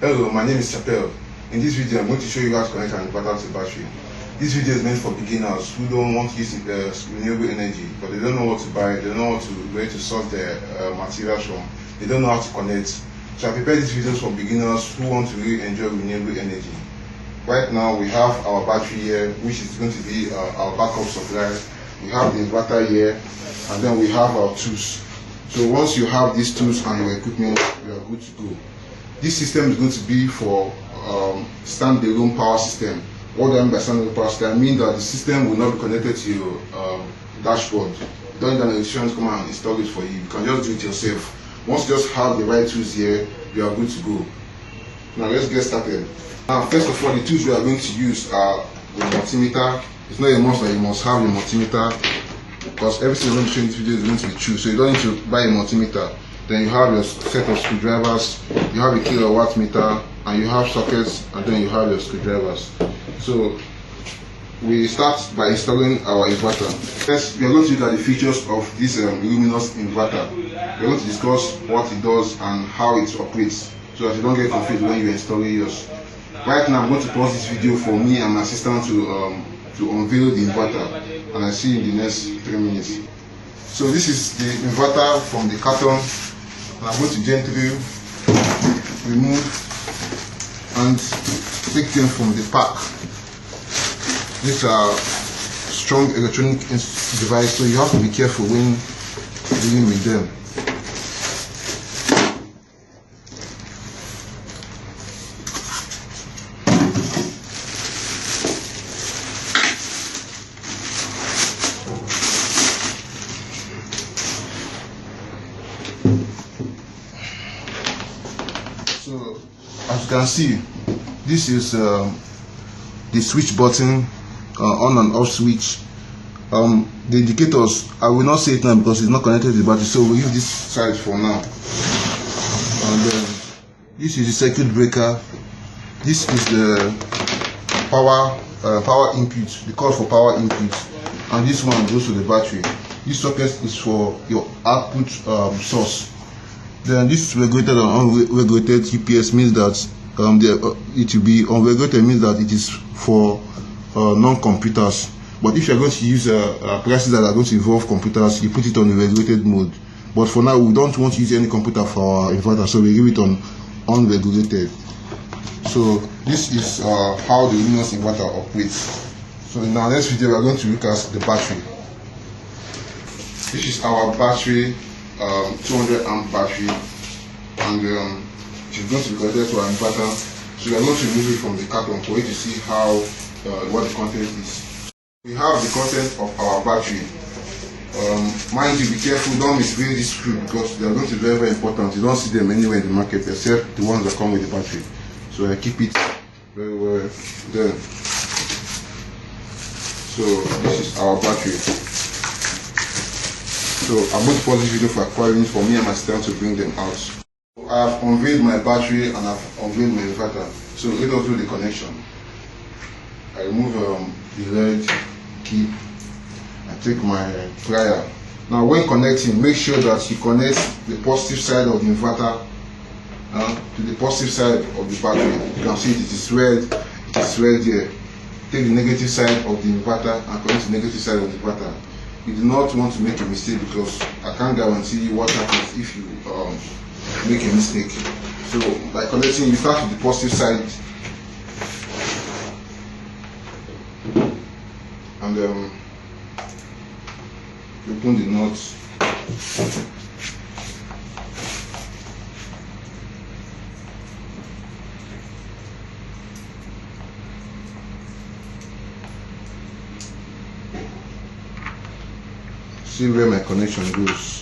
Hello, my name is Chapel. In this video, I'm going to show you how to connect an inverter to battery. This video is meant for beginners who don't want to use renewable energy, but they don't know what to buy, they don't know where to source their materials from, they don't know how to connect. So I prepared these videos for beginners who want to really enjoy renewable energy. Right now, we have our battery here, which is going to be our backup supply. We have the inverter here, and then we have our tools. So once you have these tools and your equipment, you are good to go. This system is going to be for standalone power system. What do I mean by standalone power system? I mean that the system will not be connected to your dashboard. You don't need an electrician to come and install it for you. You can just do it yourself. Once you just have the right tools here, you are good to go. Now let's get started. Now first of all, the tools we are going to use are the multimeter. It's not a must that you must have a multimeter, because everything I'm going to show in this video is going to be true. So you don't need to buy a multimeter. Then you have your set of screwdrivers, you have a kilowatt meter, and you have sockets, and then you have your screwdrivers. So we start by installing our inverter. First, we are going to look at the features of this luminous inverter. We are going to discuss what it does and how it operates, so that you don't get confused when you install yours. Right now, I'm going to pause this video for me and my assistant to unveil the inverter, and I'll see you in the next 3 minutes. So this is the inverter from the carton, and I'm going to gently remove and take them from the pack. These are strong electronic devices, so you have to be careful when dealing with them. So as you can see, this is the switch button, on and off switch. The indicators, I will not say it now because it's not connected to the battery, so we'll use this side for now. And this is the circuit breaker. This is the power input, the cord for power input, and this one goes to the battery. This socket is for your output source. Then this regulated and unregulated UPS means that it will be unregulated, means that it is for non-computers. But if you are going to use appliances that are going to involve computers, you put it on the regulated mode. But for now, we don't want to use any computer for our inverter, so we give it on unregulated. So this is how the luminous inverter operates. So in our next video, we are going to look at the battery. This is our battery. 200 amp battery, and it's going to be connected to our inverter. So we are going to remove it from the carton for you to see how what the content is. We have the content of our battery. Mind you, be careful, don't misplace this screw, because they are going to be very, very important. You don't see them anywhere in the market except the ones that come with the battery. So I keep it very well there. So this is our battery. So I'm going to pause this video for acquiring for me and my staff to bring them out. I have unveiled my battery and I've unveiled my inverter. So let us do the connection. I remove the red key. I take my plier. Now when connecting, make sure that you connect the positive side of the inverter to the positive side of the battery. You can see it is red. It is red here. Take the negative side of the inverter and connect the negative side of the inverter. You do not want to make a mistake, because I can't guarantee what happens if you make a mistake. So by connecting, you start with the positive side, and open the nuts. See where my connection goes.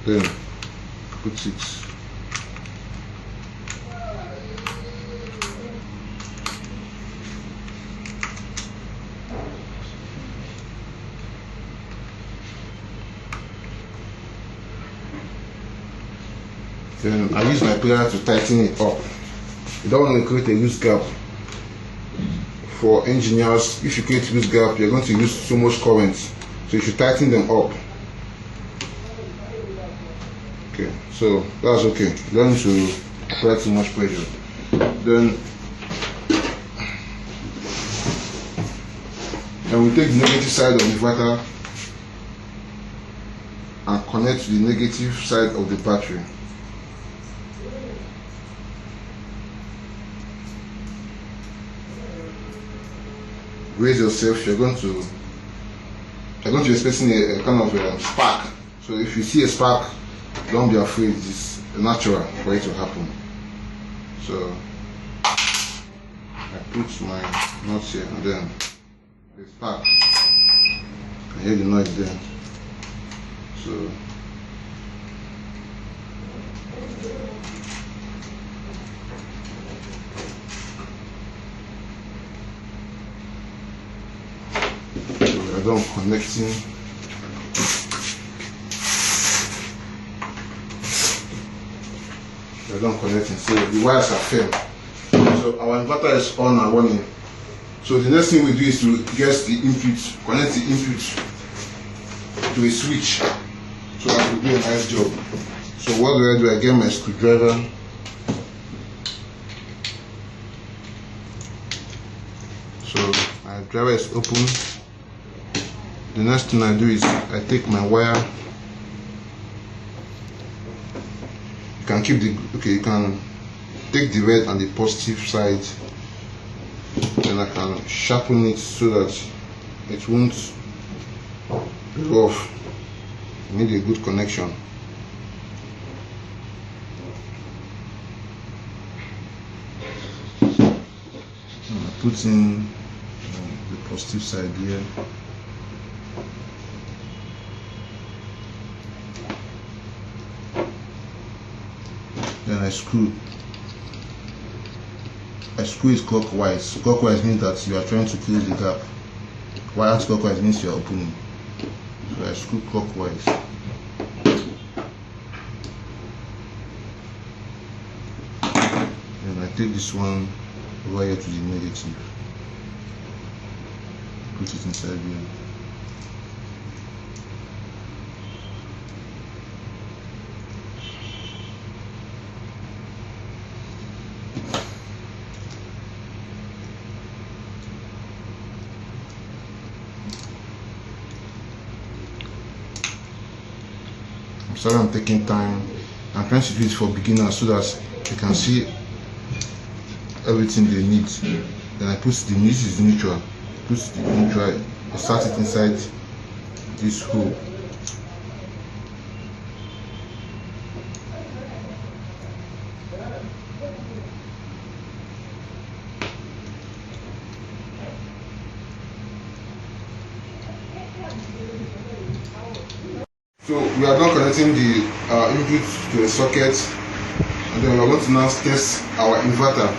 Then put it. Then I use my plier to tighten it up. You don't want to create a loose gap. For engineers, if you create a loose gap, you're going to use so much current. So you should tighten them up. Okay, so that's okay. You don't need to apply too much pressure. Then we take the negative side of the inverter and connect to the negative side of the battery. Brace yourself, you're going to be expecting a kind of spark. So if you see a spark, don't be afraid, it's natural for it to happen. So I put my nuts here and then the spark. I hear the noise there. So we are done connecting. We are done connecting. So the wires are firm. So our inverter is on and running. So the next thing we do is to get the input, connect the input to a switch, so that will do a nice job. So what do? I get my screwdriver. So my driver is open. The next thing I do is I take my wire. You can keep the you can take the red and the positive side, and I can sharpen it so that it won't be rough. You need a good connection. I put in the positive side here. Then I screw it clockwise. Clockwise means that you are trying to close the gap, while anti-clockwise means you are opening. So I screw clockwise. Then I take this one over here to the negative. Put it inside here. So I'm taking time. I'm trying to do it for beginners so that you can see everything they need. Then I put this is neutral. Put the neutral. I start it inside this hole. So we are done connecting the input to the socket, and then we are going to now test our inverter.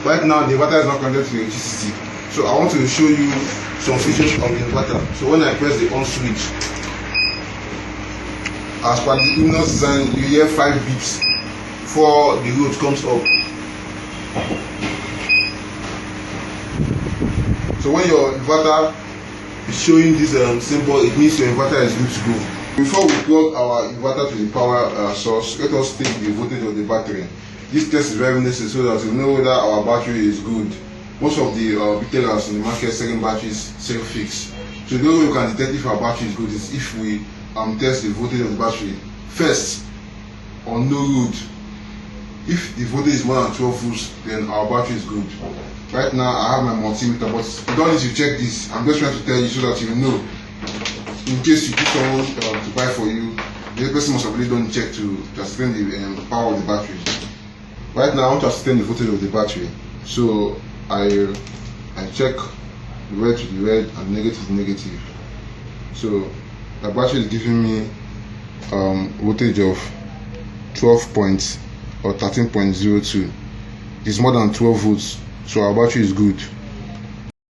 Right now the inverter is not connected to the electricity, so I want to show you some features of the inverter. So when I press the on switch, as per the Luminous design, you hear 5 beeps before the load comes up. So when your inverter is showing this symbol, it means your inverter is good to go. Before we plug our inverter to the power source, let us take the voltage of the battery. This test is very necessary so that we know whether our battery is good. Most of the retailers in the market selling batteries sell fixed. So the way we can detect if our battery is good is if we test the voltage of the battery first on no load. If the voltage is more than 12 volts, then our battery is good. Right now I have my multimeter, but you don't need to check this. I'm just trying to tell you so that you know. In case you get someone to buy for you, the person must have really done check to ascertain the power of the battery. Right now I want to ascertain the voltage of the battery. So I check the red to the red and negative to negative. So the battery is giving me voltage of 13.02. It's more than 12 volts, so our battery is good.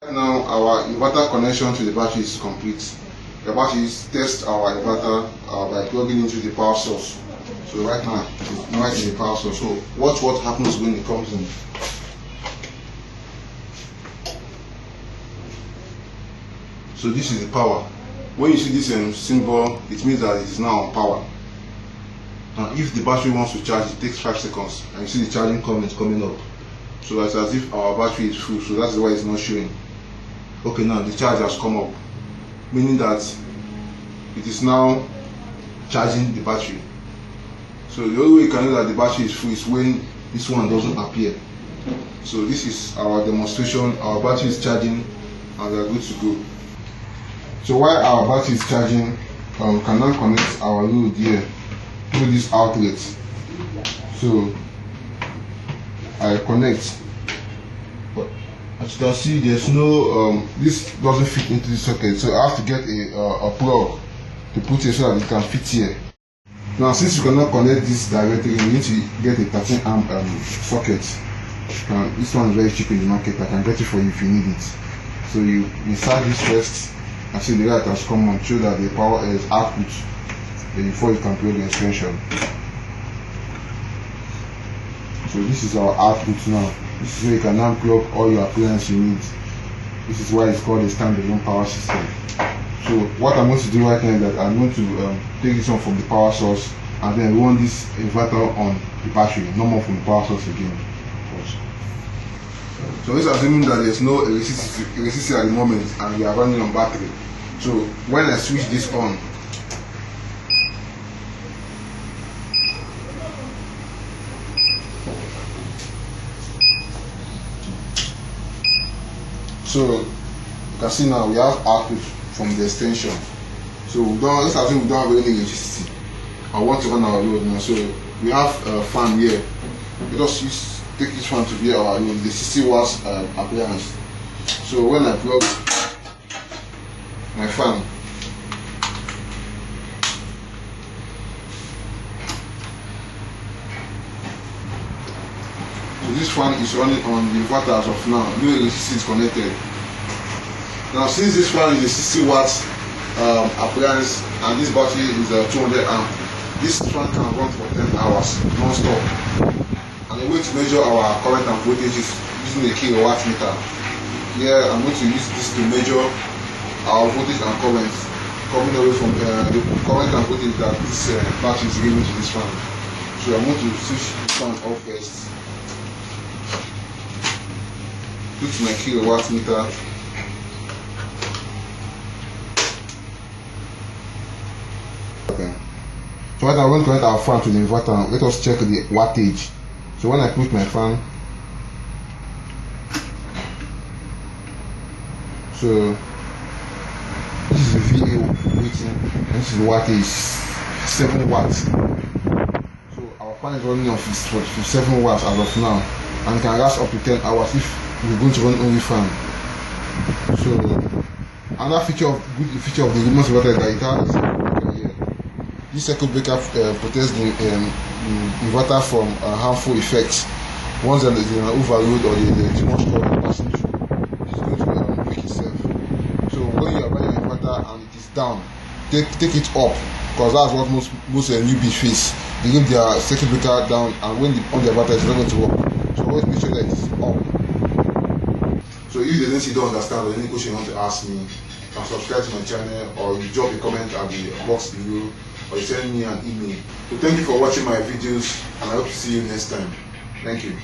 Right now our inverter connection to the battery is complete. The battery test our inverter by plugging into the power source. So right now it's right in the power source. So watch what happens when it comes in. So this is the power. When you see this symbol, it means that it is now on power. And if the battery wants to charge, it takes 5 seconds, and you see the charging comment coming up. So it's as if our battery is full, so that's why it's not showing. Okay, now the charge has come up, meaning that it is now charging the battery. So the only way you can know that the battery is full is when this one doesn't appear. So this is our demonstration. Our battery is charging and we are good to go. So while our battery is charging, we can now connect our load here through this outlet. So I connect, but as you can see, there's no this doesn't fit into the socket, so I have to get a plug to put it so that it can fit here. Now, since you cannot connect this directly, you need to get a 13 amp socket. This one is very cheap in the market. I can get it for you if you need it. So you insert this first, and see the light has come on, show that the power is output before you can plug the extension. So this is our output now. This is where you can now plug all your appliances you need. This is why it's called a standalone power system. So what I'm going to do right now is that I'm going to take this one from the power source and then run this inverter on the battery, no more from the power source again. So this is assuming that there's no electricity at the moment and we are running on battery. So when I switch this on, so you can see now we have output from the extension. So let's assume we don't have any electricity. I want to run our load now. So we have a fan here. We just take this fan to be our load, the 60 watts appliance. So when I plug my fan, so this fan is running on the inverter as of now. No electricity is connected. Now, since this fan is a 60 watts appliance and this battery is a 200 amp, this fan can run for 10 hours non-stop. And the way to measure our current and voltage is using a kilowatt meter. Here I'm going to use this to measure our voltage and current coming away from the current and voltage that this battery is giving to this fan. So I'm going to switch this fan off first. Put my kilowatt meter. So right now I'm going to connect our fan to the inverter. Let us check the wattage. So when I put my fan, so this is the VA rating and this is the wattage, 7 watts. So our fan is running on for 7 watts as of now and can last up to 10 hours if we're going to run only fan. So another good feature of the remote inverter is that it has this circuit breaker protects the inverter from harmful effects. Once there is an overload or too much current passing through, it's going to break itself. So when you are buying an inverter and it is down, take it up, because that's what most newbies face. They leave their circuit breaker down, and when on the inverter, it's not going to work. So always make sure that it is up. So if there's anything you don't understand or any question you want to ask me, you can subscribe to my channel or you drop a comment at the box below, or you send me an email. So thank you for watching my videos and I hope to see you next time. Thank you.